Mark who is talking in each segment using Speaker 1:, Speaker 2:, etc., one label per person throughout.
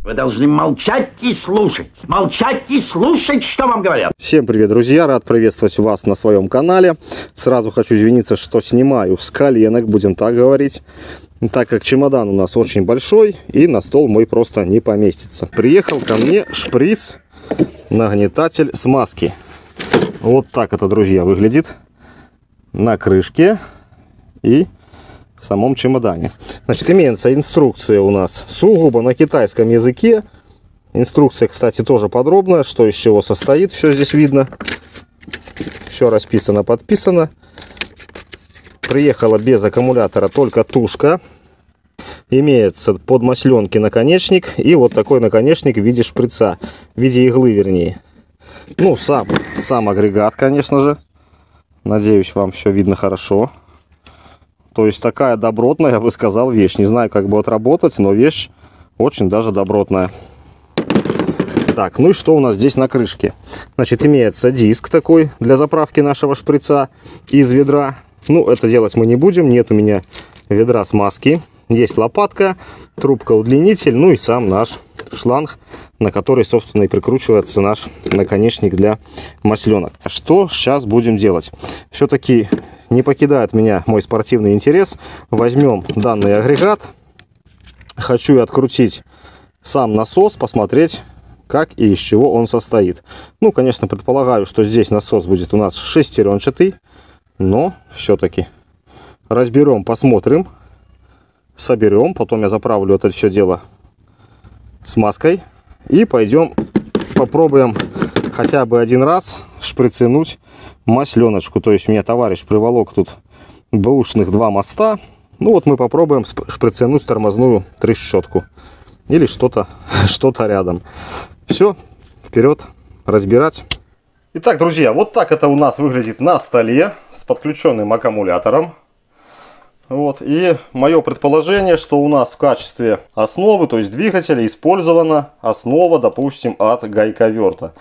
Speaker 1: Вы должны молчать и слушать. Молчать и слушать, что вам говорят.
Speaker 2: Всем привет, друзья! Рад приветствовать вас на своем канале. Сразу хочу извиниться, что снимаю с коленок, будем так говорить. Так как чемодан у нас очень большой и на стол мой просто не поместится. Приехал ко мне шприц-нагнетатель смазки. Вот так это, друзья, выглядит на крышке и в самом чемодане. Значит, имеется инструкция у нас сугубо на китайском языке. Инструкция, кстати, тоже подробная, что из чего состоит. Все здесь видно. Все расписано, подписано. Приехала без аккумулятора только тушка. Имеется под масленки наконечник. И вот такой наконечник в виде шприца. В виде иглы, вернее. Ну, сам агрегат, конечно же. Надеюсь, вам все видно хорошо. То есть такая добротная, я бы сказал, вещь. Не знаю, как будет работать, но вещь очень даже добротная. Так, ну и что у нас здесь на крышке? Значит, имеется диск такой для заправки нашего шприца из ведра. Ну, это делать мы не будем. Нет у меня ведра смазки. Есть лопатка, трубка-удлинитель, ну и сам наш шланг, на который, собственно, и прикручивается наш наконечник для масленок. Что сейчас будем делать? Все-таки не покидает меня мой спортивный интерес. Возьмем данный агрегат. Хочу открутить сам насос, посмотреть, как и из чего он состоит. Ну, конечно, предполагаю, что здесь насос будет у нас шестеренчатый, но все-таки разберем, посмотрим, соберем. Потом я заправлю это все дело смазкой и пойдем попробуем хотя бы один раз шприценуть масленочку. То есть у меня товарищ приволок тут бэушных 2 моста. Ну вот мы попробуем шприценуть тормозную трещотку или что-то рядом. Все, вперед разбирать. Итак, друзья, вот так это у нас выглядит на столе с подключенным аккумулятором. Вот, и мое предположение, что у нас в качестве основы, то есть двигателя, использована основа, допустим, от гайковерта.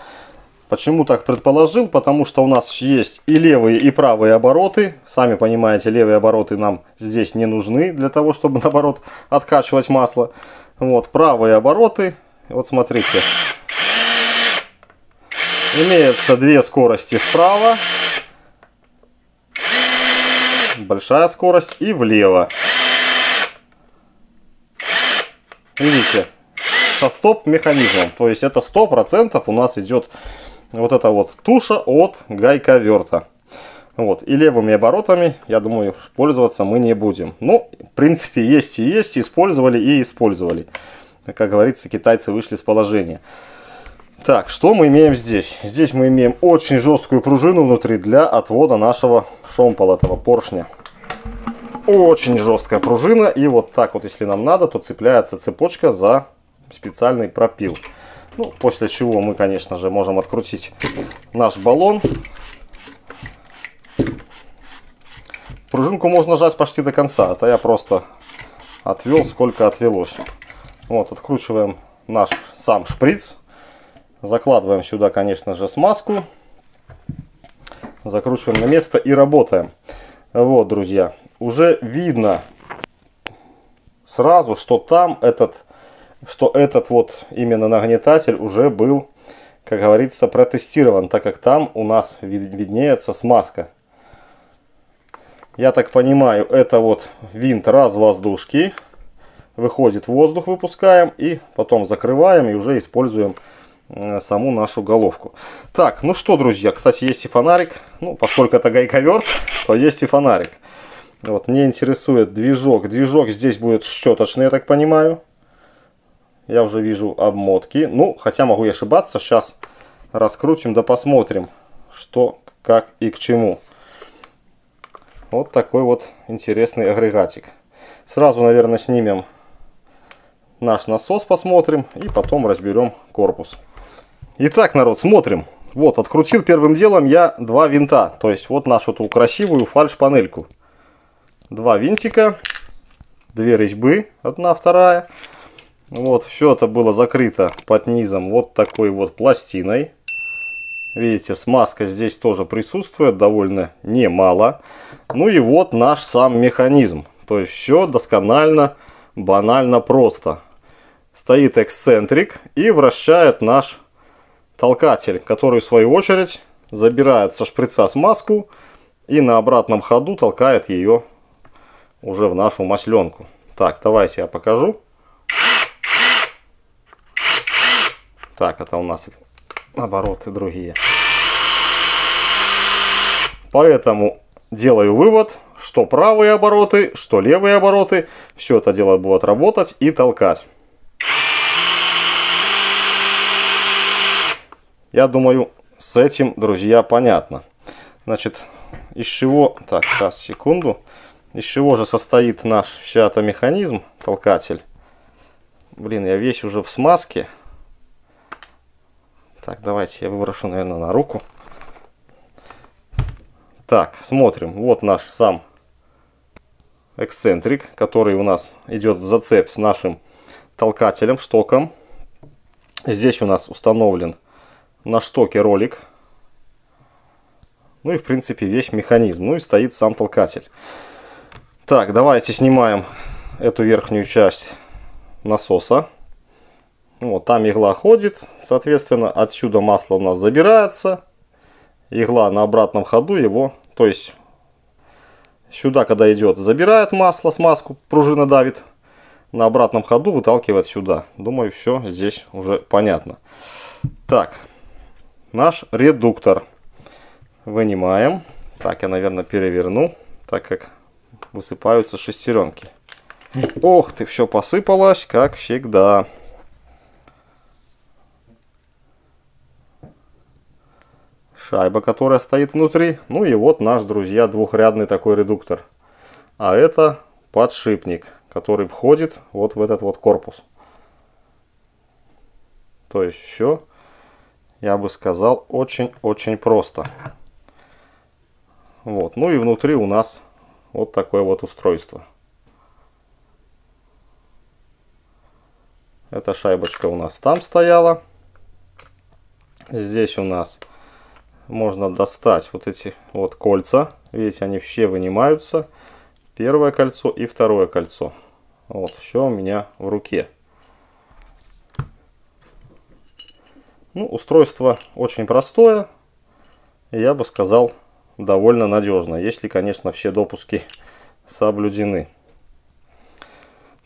Speaker 2: Почему так предположил? Потому что у нас есть и левые, и правые обороты. Сами понимаете, левые обороты нам здесь не нужны для того, чтобы, наоборот, откачивать масло. Вот, правые обороты, вот смотрите, имеется 2 скорости вправо. Большая скорость и влево. Видите, со стоп-механизмом. То есть это 100% у нас идет вот эта вот туша от гайковерта. Вот. И левыми оборотами, я думаю, пользоваться мы не будем. Ну, в принципе, есть и есть. Использовали и использовали. Как говорится, китайцы вышли с положения. Так, что мы имеем здесь? Здесь мы имеем очень жесткую пружину внутри для отвода нашего шомпола, этого поршня. Очень жесткая пружина. И вот так вот, если нам надо, то цепляется цепочка за специальный пропил. Ну, после чего мы, конечно же, можем открутить наш баллон. Пружинку можно сжать почти до конца. Это я просто отвел, сколько отвелось. Вот, откручиваем наш сам шприц. Закладываем сюда, конечно же, смазку. Закручиваем на место и работаем. Вот, друзья. Уже видно сразу, что там этот вот именно нагнетатель уже был, как говорится, протестирован. Так как там у нас виднеется смазка. Я так понимаю, это вот винт развоздушки. Выходит воздух, выпускаем и потом закрываем и уже используем саму нашу головку. Так, ну что, друзья, кстати, есть и фонарик. Ну, поскольку это гайковерт, то есть и фонарик. Вот, мне интересует движок. Движок здесь будет щеточный, я так понимаю. Я уже вижу обмотки. Ну, хотя могу и ошибаться. Сейчас раскрутим да посмотрим, что, как и к чему. Вот такой вот интересный агрегатик. Сразу, наверное, снимем наш насос, посмотрим и потом разберем корпус. Итак, народ, смотрим. Вот, открутил первым делом я 2 винта. То есть вот нашу ту красивую фальш-панельку. 2 винтика, 2 резьбы, одна, вторая. Вот, все это было закрыто под низом вот такой вот пластиной. Видите, смазка здесь тоже присутствует, довольно немало. Ну и вот наш сам механизм. То есть все досконально, банально просто. стоит эксцентрик и вращает наш толкатель, который в свою очередь забирает со шприца смазку и на обратном ходу толкает ее уже в нашу масленку. Так, давайте я покажу. Так, это у нас обороты другие. Поэтому делаю вывод, что правые обороты, что левые обороты, все это дело будет работать и толкать. Я думаю, с этим, друзья, понятно. Значит, из чего... Так, сейчас, секунду. Из чего же состоит наш механизм, толкатель? Блин, я весь уже в смазке. Так, давайте я выброшу, наверное, на руку. Так, смотрим. Вот наш сам эксцентрик, который у нас идет в зацеп с нашим толкателем, штоком. Здесь у нас установлен на штоке ролик. Ну и в принципе весь механизм. Ну и стоит сам толкатель. Так, давайте снимаем эту верхнюю часть насоса. Вот, там игла ходит, соответственно, отсюда масло у нас забирается. Игла на обратном ходу его, то есть сюда, когда идет, забирает масло, смазку, пружина давит. На обратном ходу выталкивает сюда. Думаю, все здесь уже понятно. Так, наш редуктор вынимаем. Так, я, наверное, переверну, так как высыпаются шестеренки. Ох ты, все посыпалось, как всегда. Шайба, которая стоит внутри. Ну и вот наш, друзья, двухрядный такой редуктор. А это подшипник, который входит вот в этот вот корпус. То есть все, я бы сказал, очень-очень просто. Вот. Ну и внутри у нас вот такое вот устройство. Эта шайбочка у нас там стояла. Здесь у нас можно достать вот эти вот кольца. Видите, они все вынимаются. Первое кольцо и второе кольцо. Вот, все у меня в руке. Ну, устройство очень простое. И я бы сказал, довольно надежно. Если, конечно, все допуски соблюдены.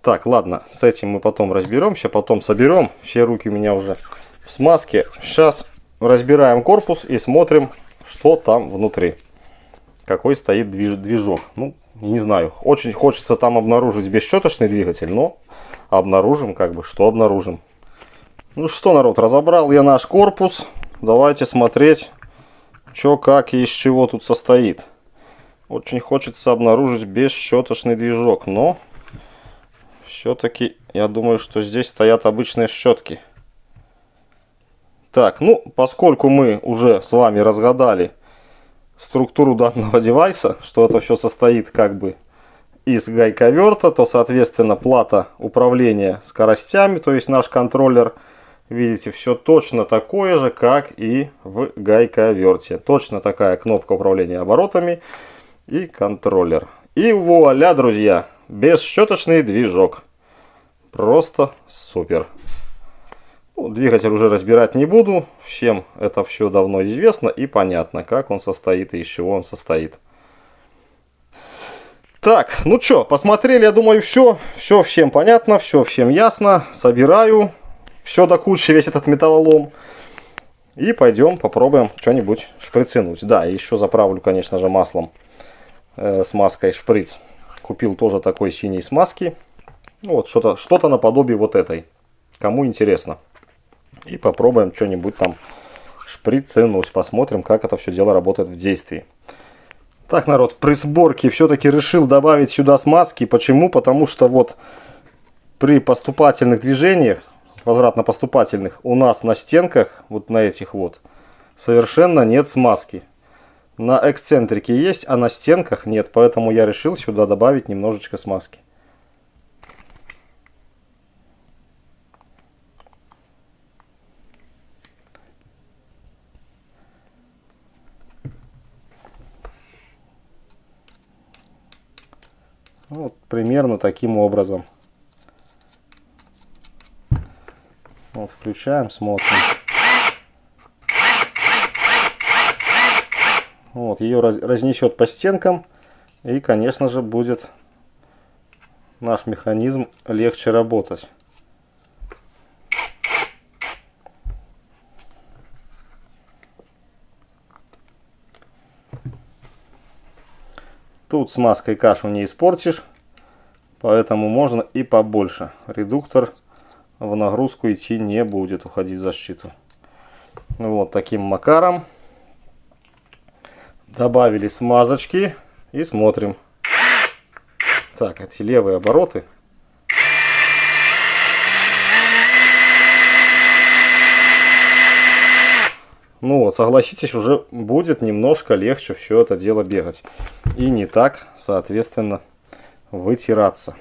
Speaker 2: Так, ладно, с этим мы потом разберемся. Потом соберем. Все руки у меня уже в смазке. Сейчас разбираем корпус и смотрим, что там внутри. Какой стоит движок. Ну, не знаю. Очень хочется там обнаружить бесщеточный двигатель, но обнаружим, как бы, что обнаружим. Ну что, народ, разобрал я наш корпус. Давайте смотреть, что, как и из чего тут состоит. Очень хочется обнаружить бесщеточный движок, но все-таки я думаю, что здесь стоят обычные щетки. Так, ну, поскольку мы уже с вами разгадали структуру данного девайса, что это все состоит как бы из гайковерта, то, соответственно, плата управления скоростями, то есть наш контроллер, видите, все точно такое же, как и в гайковерте. Точно такая кнопка управления оборотами и контроллер. И вуаля, друзья, бесщеточный движок. Просто супер. Двигатель уже разбирать не буду. Всем это все давно известно и понятно, как он состоит и из чего он состоит. Так, ну что, посмотрели, я думаю, все. Все всем понятно, все всем ясно. Собираю все до кучи, весь этот металлолом. И пойдем попробуем что-нибудь шприцинуть. Да, и еще заправлю, конечно же, маслом. Смазкой шприц. Купил тоже такой синей смазки. Вот, что-то наподобие вот этой. Кому интересно. И попробуем что-нибудь там шприцинуть. Посмотрим, как это все дело работает в действии. Так, народ, при сборке все-таки решил добавить сюда смазки. Почему? Потому что вот при поступательных движениях, возвратно-поступательных, у нас на стенках, вот на этих вот, совершенно нет смазки. На эксцентрике есть, а на стенках нет. Поэтому я решил сюда добавить немножечко смазки. Вот примерно таким образом. Вот, включаем, смотрим. Вот, ее разнесет по стенкам. И, конечно же, будет наш механизм легче работать. Тут смазкой кашу не испортишь, поэтому можно и побольше. Редуктор в нагрузку идти не будет, уходить в защиту. Вот таким макаром. Добавили смазочки и смотрим. Так, эти левые обороты. Ну вот, согласитесь, уже будет немножко легче все это дело бегать. И не так, соответственно, вытираться.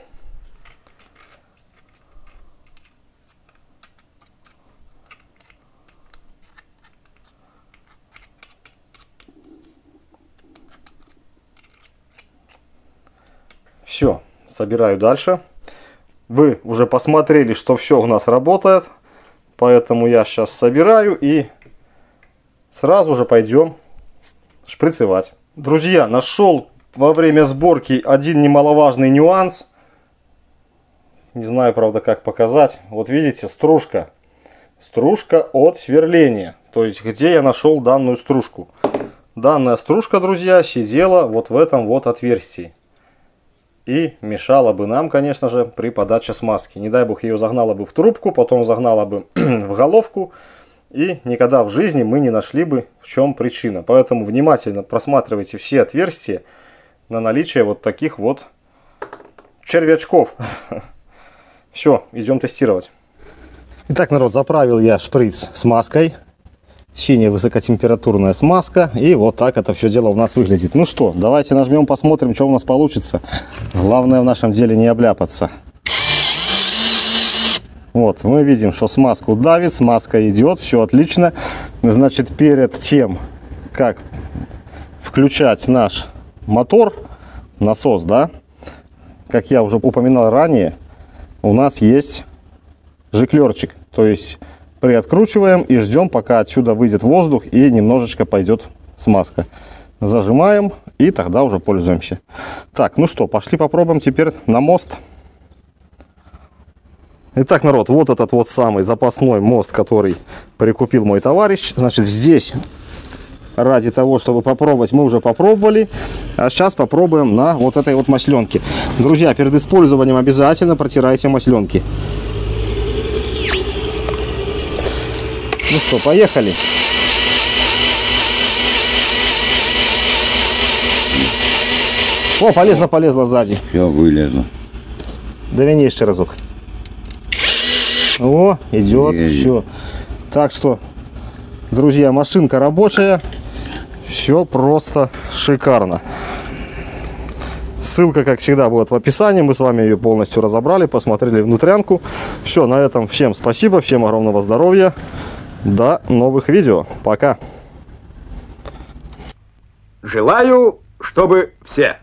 Speaker 2: Все, собираю дальше. Вы уже посмотрели, что все у нас работает. Поэтому я сейчас собираю и сразу же пойдем шприцевать. Друзья, нашел во время сборки один немаловажный нюанс. Не знаю, правда, как показать. Вот видите, стружка. Стружка от сверления. То есть, где я нашел данную стружку. Данная стружка, друзья, сидела вот в этом вот отверстии. И мешала бы нам, конечно же, при подаче смазки. Не дай бог, ее загнала бы в трубку, потом загнала бы в головку. И никогда в жизни мы не нашли бы, в чем причина. Поэтому внимательно просматривайте все отверстия на наличие вот таких вот червячков. Все, идем тестировать. Итак, народ, заправил я шприц смазкой. Синяя высокотемпературная смазка. И вот так это все дело у нас выглядит. Ну что, давайте нажмем, посмотрим, что у нас получится. Главное в нашем деле не обляпаться. Вот, мы видим, что смазку давит, смазка идет, все отлично. Значит, перед тем, как включать наш мотор, насос, да, как я уже упоминал ранее, у нас есть жиклерчик. То есть приоткручиваем и ждем, пока отсюда выйдет воздух и немножечко пойдет смазка. Зажимаем и тогда уже пользуемся. Так, ну что, пошли попробуем теперь на мост. Итак, народ, вот этот вот самый запасной мост, который прикупил мой товарищ. Значит, здесь ради того, чтобы попробовать, мы уже попробовали. А сейчас попробуем на вот этой вот масленке. Друзья, перед использованием обязательно протирайте масленки. Ну что, поехали. О, полезла сзади.
Speaker 1: Все, вылезло.
Speaker 2: Дави еще разок. О, идет, все. Так что, друзья, машинка рабочая. Все просто шикарно. Ссылка, как всегда, будет в описании. Мы с вами ее полностью разобрали, посмотрели внутрянку. Все, на этом всем спасибо, всем огромного здоровья. До новых видео. Пока.
Speaker 1: Желаю, чтобы все